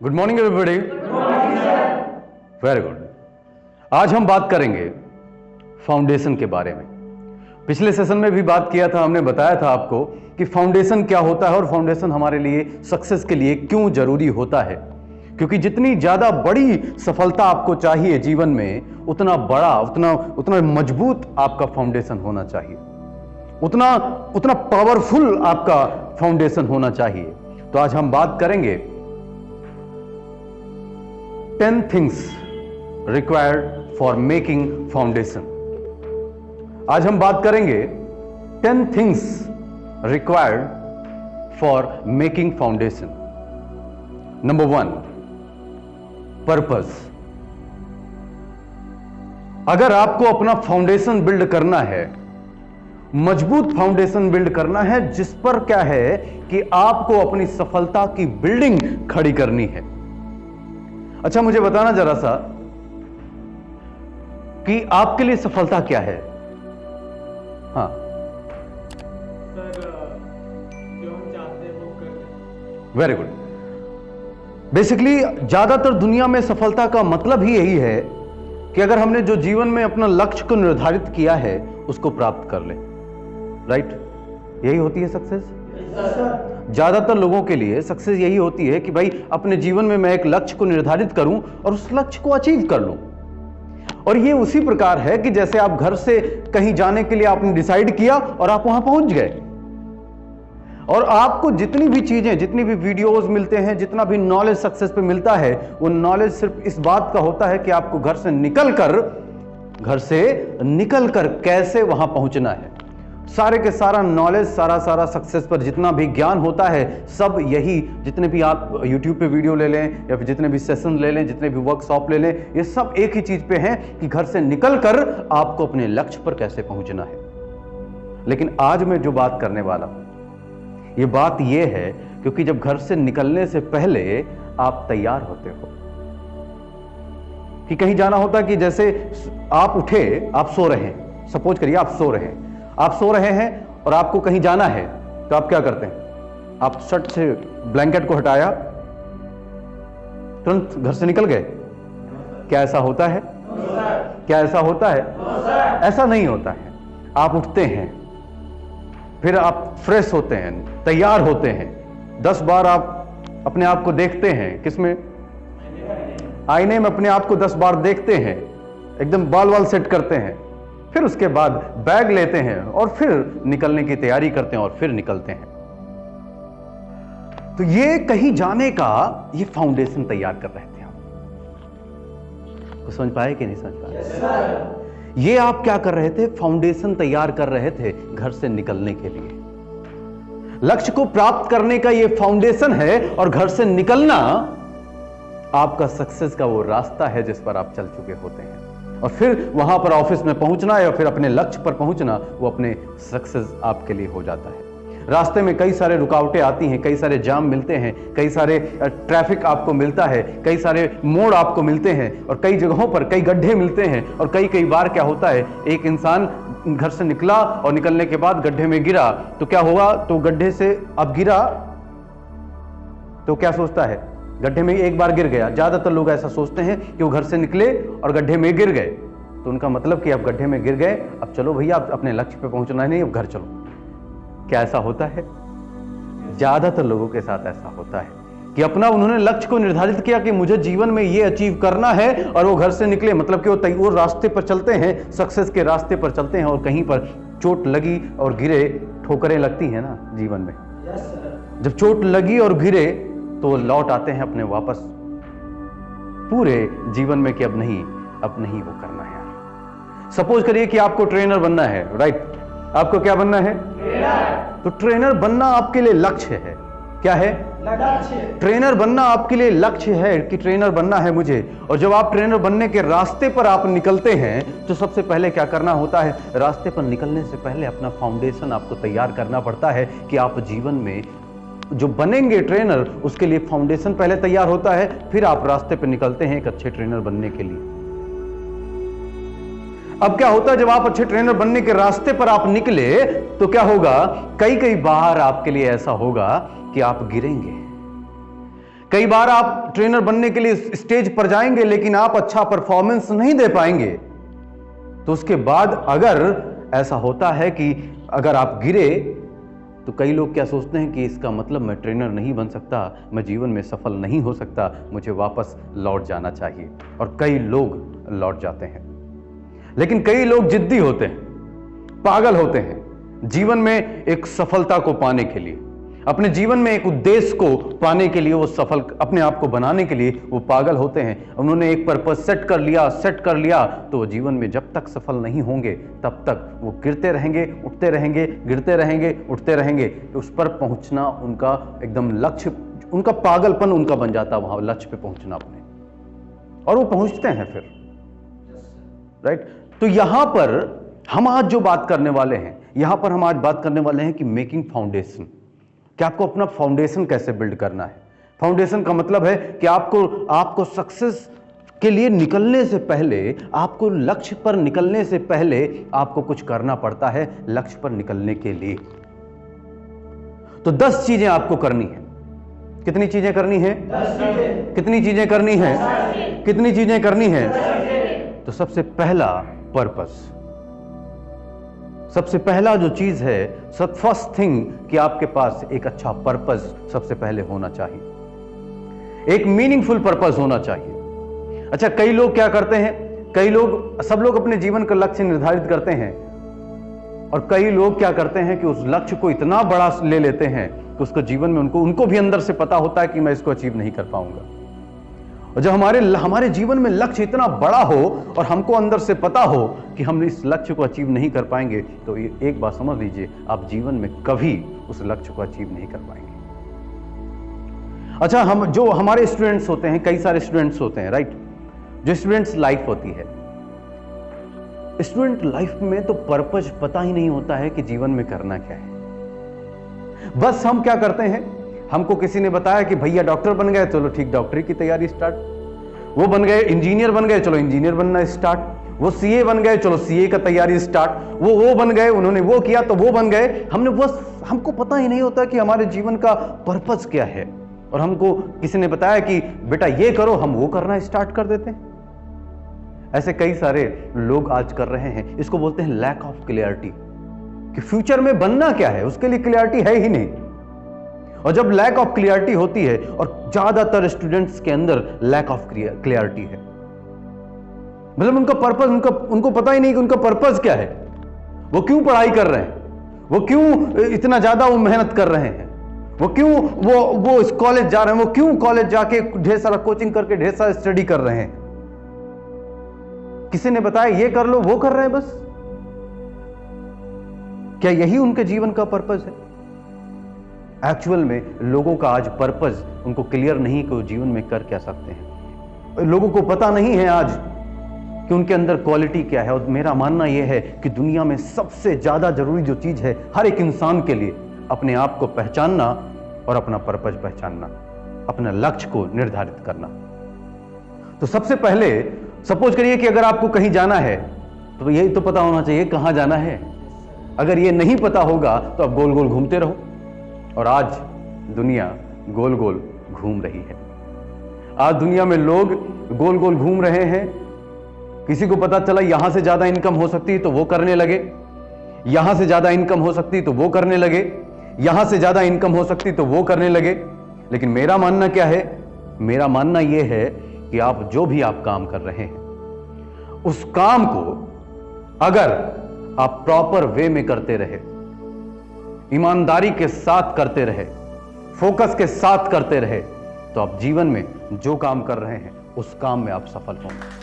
Good morning everybody. Very good. आज हम बात करेंगे फाउंडेशन के बारे में। पिछले सेशन में भी बात किया था, हमने बताया था आपको कि फाउंडेशन क्या होता है और फाउंडेशन हमारे लिए सक्सेस के लिए क्यों जरूरी होता है। क्योंकि जितनी ज्यादा बड़ी सफलता आपको चाहिए जीवन में, उतना बड़ा उतना मजबूत आपका फाउंडेशन होना चाहिए, उतना पावरफुल आपका फाउंडेशन होना चाहिए। तो आज हम बात करेंगे 10 things required for making foundation। आज हम बात करेंगे 10 things required for making foundation। Number 1, purpose. अगर आपको अपना फाउंडेशन बिल्ड करना है, मजबूत फाउंडेशन बिल्ड करना है, जिस पर क्या है कि आपको अपनी सफलता की बिल्डिंग खड़ी करनी है। अच्छा, मुझे बताना जरा सा कि आपके लिए सफलता क्या है? हाँ सर, जो हम चाहते हैं वो करते। Very good. बेसिकली ज्यादातर दुनिया में सफलता का मतलब ही यही है कि अगर हमने जो जीवन में अपना लक्ष्य को निर्धारित किया है उसको प्राप्त कर ले। राइट? यही होती है सक्सेस। ज्यादातर लोगों के लिए सक्सेस यही होती है कि भाई अपने जीवन में मैं एक लक्ष्य को निर्धारित करूं और उस लक्ष्य को अचीव कर लूं। और ये उसी प्रकार है कि जैसे आप घर से कहीं जाने के लिए आपने डिसाइड किया और आप वहां पहुंच गए, और आपको जितनी भी चीजें, जितनी भी वीडियोस मिलते हैं, जितना भी नॉलेज सक्सेस पे मिलता है, वो नॉलेज सिर्फ इस बात का होता है कि आपको घर से निकलकर कैसे वहां पहुंचना है। सारे के सारा नॉलेज, सारा सक्सेस पर जितना भी ज्ञान होता है, सब यही, जितने भी आप YouTube पे वीडियो ले लें या फिर जितने भी सेशन ले लें, जितने भी वर्कशॉप ले लें, ये सब एक ही चीज पे हैं कि घर से निकलकर आपको अपने लक्ष्य पर कैसे पहुंचना है। लेकिन आज मैं जो बात करने वाला हूं, ये बात ये है क्योंकि जब घर से निकलने से पहले आप तैयार होते हो कि कहीं जाना होता, कि जैसे आप उठे, आप सो रहे हैं, सपोज करिए आप सो रहे हैं और आपको कहीं जाना है, तो आप क्या करते हैं? आप शर्ट से ब्लैंकेट को हटाया, तुरंत घर से निकल गए। क्या ऐसा होता है? क्या ऐसा होता है? ऐसा नहीं होता है। आप उठते हैं, फिर आप फ्रेश होते हैं, तैयार होते हैं, 10 बार आप अपने आप को देखते हैं। किसमें? आईने में अपने आप को 10 बार देखते हैं, एकदम बाल सेट करते हैं, फिर उसके बाद बैग लेते हैं और फिर निकलने की तैयारी करते हैं और फिर निकलते हैं। तो ये कहीं जाने का ये फाउंडेशन तैयार कर रहे थे। आप समझ पाए कि नहीं समझ पाए? ये आप क्या कर रहे थे? फाउंडेशन तैयार कर रहे थे घर से निकलने के लिए। लक्ष्य को प्राप्त करने का ये फाउंडेशन है और घर से निकलना आपका सक्सेस का वो रास्ता है जिस पर आप चल चुके होते हैं। और फिर वहां पर ऑफिस में पहुंचना या फिर अपने लक्ष्य पर पहुंचना, वो अपने सक्सेस आपके लिए हो जाता है। रास्ते में कई सारे रुकावटें आती हैं, कई सारे जाम मिलते हैं, कई सारे ट्रैफिक आपको मिलता है, कई सारे मोड़ आपको मिलते हैं, और कई जगहों पर कई गड्ढे मिलते हैं। और कई बार क्या होता है, एक इंसान घर से निकला और निकलने के बाद गड्ढे में गिरा, तो क्या होगा? तो गड्ढे से अब गिरा तो क्या सोचता है? गड्ढे में एक बार गिर गया। ज्यादातर लोग ऐसा सोचते हैं कि वो घर से निकले और गड्ढे में गिर गए, तो उनका मतलब कि आप गड्ढे में गिर गए, अब चलो भैया, आप अपने लक्ष्य पे पहुंचना नहीं, अब घर चलो। क्या ऐसा होता है? ज्यादातर लोगों के साथ ऐसा होता है कि अपना उन्होंने लक्ष्य को निर्धारित किया कि मुझे जीवन में ये अचीव करना है, और वो घर से निकले, मतलब कि वो रास्ते पर चलते हैं, सक्सेस के रास्ते पर चलते हैं, और कहीं पर चोट लगी और गिरे, ठोकरें लगती हैं ना जीवन में। जब चोट लगी और गिरे तो वो लौट आते हैं अपने वापस पूरे जीवन में कि अब नहीं वो करना है। सपोज करिए कि आपको ट्रेनर बनना है। राइट? आपको क्या बनना है? तो ट्रेनर बनना आपके लिए लक्ष्य है। क्या है? लक्ष्य। ट्रेनर बनना आपके लिए लक्ष्य है कि ट्रेनर बनना है मुझे। और जब आप ट्रेनर बनने के रास्ते पर आप निकलते हैं, तो सबसे पहले क्या करना होता है? रास्ते पर निकलने से पहले अपना फाउंडेशन आपको तैयार करना पड़ता है कि आप जीवन में जो बनेंगे ट्रेनर, उसके लिए फाउंडेशन पहले तैयार होता है, फिर आप रास्ते पर निकलते हैं एक अच्छे ट्रेनर बनने के लिए। अब क्या होता है, जब आप अच्छे ट्रेनर बनने के रास्ते पर आप निकले, तो क्या होगा? कई बार आपके लिए ऐसा होगा कि आप गिरेंगे, कई बार आप ट्रेनर बनने के लिए स्टेज पर जाएंगे लेकिन आप अच्छा परफॉर्मेंस नहीं दे पाएंगे, तो उसके बाद अगर ऐसा होता है कि अगर आप गिरे तो कई लोग क्या सोचते हैं कि इसका मतलब मैं ट्रेनर नहीं बन सकता, मैं जीवन में सफल नहीं हो सकता, मुझे वापस लौट जाना चाहिए। और कई लोग लौट जाते हैं। लेकिन कई लोग जिद्दी होते हैं, पागल होते हैं, जीवन में एक सफलता को पाने के लिए, अपने जीवन में एक उद्देश्य को पाने के लिए, वो सफल अपने आप को बनाने के लिए वो पागल होते हैं। उन्होंने एक पर्पस सेट कर लिया तो वो जीवन में जब तक सफल नहीं होंगे तब तक वो गिरते रहेंगे, उठते रहेंगे, गिरते रहेंगे, उठते रहेंगे। उस पर पहुंचना उनका एकदम लक्ष्य, उनका पागलपन उनका बन जाता वहां लक्ष्य पे पहुंचना अपने, और वो पहुंचते हैं फिर, राइट। तो यहां पर हम आज जो बात करने वाले हैं, यहां पर हम आज बात करने वाले हैं कि मेकिंग फाउंडेशन, कि आपको अपना फाउंडेशन कैसे बिल्ड करना है। फाउंडेशन का मतलब है कि आपको सक्सेस के लिए निकलने से पहले, आपको लक्ष्य पर निकलने से पहले आपको कुछ करना पड़ता है लक्ष्य पर निकलने के लिए। तो 10 चीजें आपको करनी है। कितनी चीजें करनी है? 10 चीजें। कितनी चीजें करनी है? कितनी चीजें करनी है? तो सबसे पहला पर्पस, सबसे पहला जो चीज है, फर्स्ट थिंग कि आपके पास एक अच्छा पर्पस सबसे पहले होना चाहिए, एक मीनिंगफुल पर्पस होना चाहिए। अच्छा, कई लोग क्या करते हैं, सब लोग अपने जीवन का लक्ष्य निर्धारित करते हैं, और कई लोग क्या करते हैं कि उस लक्ष्य को इतना बड़ा ले लेते हैं कि उसको जीवन में उनको भी अंदर से पता होता है कि मैं इसको अचीव नहीं कर पाऊंगा। और जब हमारे जीवन में लक्ष्य इतना बड़ा हो और हमको अंदर से पता हो कि हम इस लक्ष्य को अचीव नहीं कर पाएंगे, तो एक बात समझ लीजिए, आप जीवन में कभी उस लक्ष्य को अचीव नहीं कर पाएंगे। अच्छा, जो हमारे स्टूडेंट्स होते हैं, कई सारे स्टूडेंट्स होते हैं, राइट, जो स्टूडेंट्स लाइफ होती है, स्टूडेंट लाइफ में तो पर्पस पता ही नहीं होता है कि जीवन में करना क्या है। बस हम क्या करते हैं, हमको किसी ने बताया कि भैया डॉक्टर बन गए, चलो ठीक, डॉक्टरी की तैयारी स्टार्ट। वो बन गए इंजीनियर बन गए, चलो इंजीनियर बनना स्टार्ट। वो सीए बन गए, चलो सीए का तैयारी स्टार्ट। वो बन गए, उन्होंने वो किया तो वो बन गए। हमको पता ही नहीं होता कि हमारे जीवन का पर्पस क्या है, और हमको किसी ने बताया कि बेटा ये करो, हम वो करना स्टार्ट कर देते हैं। ऐसे कई सारे लोग आज कर रहे हैं। इसको बोलते हैं लैक ऑफ क्लियरिटी, कि फ्यूचर में बनना क्या है उसके लिए क्लियरिटी है ही नहीं। और जब लैक ऑफ क्लियरिटी होती है, और ज्यादातर स्टूडेंट्स के अंदर लैक ऑफ क्लियरिटी है, मतलब उनका पर्पस, उनको पता ही नहीं कि उनका पर्पस क्या है, वो क्यों पढ़ाई कर रहे हैं, वो क्यों इतना ज्यादा वो मेहनत कर रहे हैं, वो क्यों वो इस कॉलेज जा रहे हैं, वो क्यों कॉलेज जाके ढेर सारा कोचिंग करके ढेर सारा स्टडी कर रहे हैं। किसी ने बताया ये कर लो, वो कर रहे हैं बस। क्या यही उनके जीवन का पर्पस है? एक्चुअल में लोगों का आज पर्पस उनको क्लियर नहीं कि वो जीवन में कर क्या सकते हैं। लोगों को पता नहीं है आज कि उनके अंदर क्वालिटी क्या है। और मेरा मानना यह है कि दुनिया में सबसे ज्यादा जरूरी जो चीज है हर एक इंसान के लिए, अपने आप को पहचानना और अपना पर्पस पहचानना, अपना लक्ष्य को निर्धारित करना। तो सबसे पहले सपोज करिए कि अगर आपको कहीं जाना है तो यही तो पता होना चाहिए कहां जाना है। अगर ये नहीं पता होगा तो आप गोल गोल घूमते रहो, और आज दुनिया गोल गोल घूम रही है। आज दुनिया में लोग गोल गोल घूम रहे हैं। किसी को पता चला यहां से ज्यादा इनकम हो सकती है तो वो करने लगे, यहां से ज्यादा इनकम हो सकती तो वो करने लगे, यहां से ज्यादा इनकम हो सकती तो वो करने लगे। लेकिन मेरा मानना क्या है? मेरा मानना यह है कि आप जो भी आप काम कर रहे हैं, उस काम को अगर आप प्रॉपर वे में करते रहे, ईमानदारी के साथ करते रहे, फोकस के साथ करते रहे, तो आप जीवन में जो काम कर रहे हैं उस काम में आप सफल होंगे।